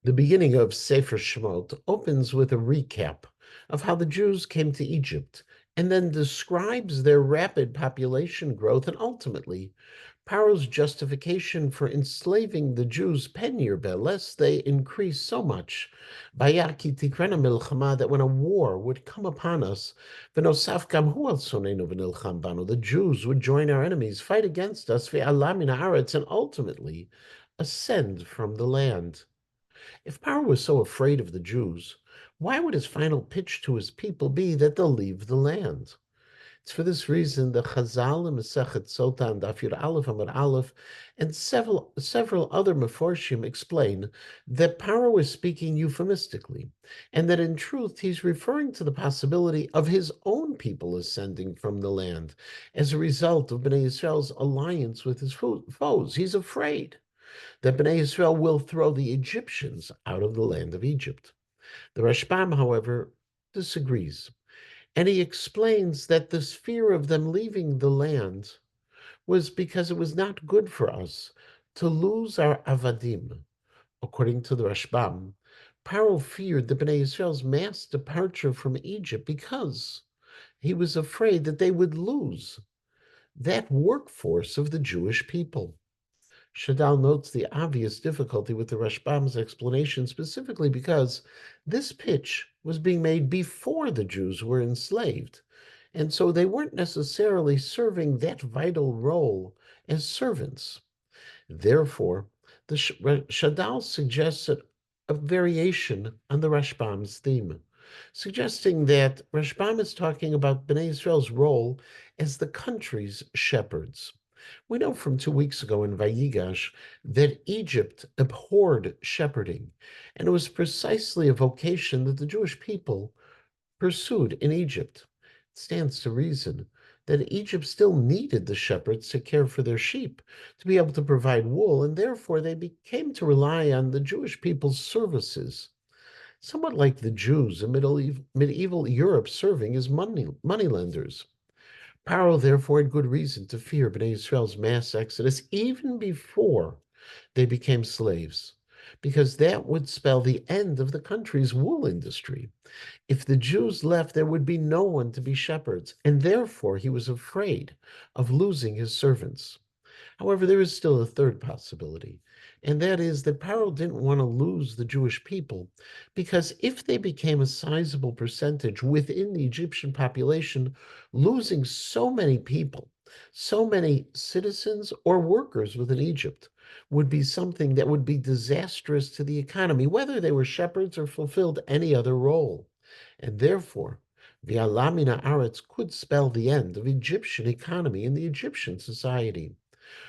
The beginning of Sefer Shemot opens with a recap of how the Jews came to Egypt and then describes their rapid population growth and ultimately Pharaoh's justification for enslaving the Jews penirbe, lest they increase so much, Vayaki tikrena milchama, that when a war would come upon us, v'nosaf gam hu al sonenu v'nilcham banu, the Jews would join our enemies, fight against us, ve'alam min haaretz, and ultimately ascend from the land. If Pharaoh was so afraid of the Jews, why would his final pitch to his people be that they'll leave the land? It's for this reason the Chazal in Masechet Sota and Daf Yud Aleph Amud Aleph and several other Meforshim explain that Pharaoh is speaking euphemistically, and that in truth he's referring to the possibility of his own people ascending from the land as a result of Bnei Yisrael's alliance with his foes. He's afraid that Bnei Yisrael will throw the Egyptians out of the land of Egypt. The Rashbam, however, disagrees, and he explains that this fear of them leaving the land was because it was not good for us to lose our avadim. According to the Rashbam, Pharaoh feared the Bnei Yisrael's mass departure from Egypt because he was afraid that they would lose that workforce of the Jewish people. Shadal notes the obvious difficulty with the Rashbam's explanation, specifically because this pitch was being made before the Jews were enslaved, and so they weren't necessarily serving that vital role as servants. Therefore, the Shadal suggests a variation on the Rashbam's theme, suggesting that Rashbam is talking about Bnei Israel's role as the country's shepherds. We know from 2 weeks ago in Vayigash that Egypt abhorred shepherding, and it was precisely a vocation that the Jewish people pursued in Egypt. It stands to reason that Egypt still needed the shepherds to care for their sheep, to be able to provide wool, and therefore they became to rely on the Jewish people's services, somewhat like the Jews in medieval Europe serving as moneylenders. Pharaoh therefore had good reason to fear Bnei Israel's mass exodus even before they became slaves, because that would spell the end of the country's wool industry. If the Jews left, there would be no one to be shepherds, and therefore he was afraid of losing his servants. However, there is still a third possibility, and that is that Pharaoh didn't want to lose the Jewish people, because if they became a sizable percentage within the Egyptian population, losing so many people, so many citizens or workers within Egypt, would be something that would be disastrous to the economy, whether they were shepherds or fulfilled any other role. And therefore, the Alamina Aretz could spell the end of Egyptian economy and the Egyptian society.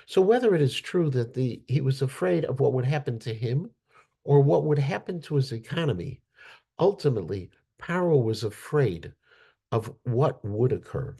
So whether it is true that he was afraid of what would happen to him or what would happen to his economy, ultimately, Pharaoh was afraid of what would occur.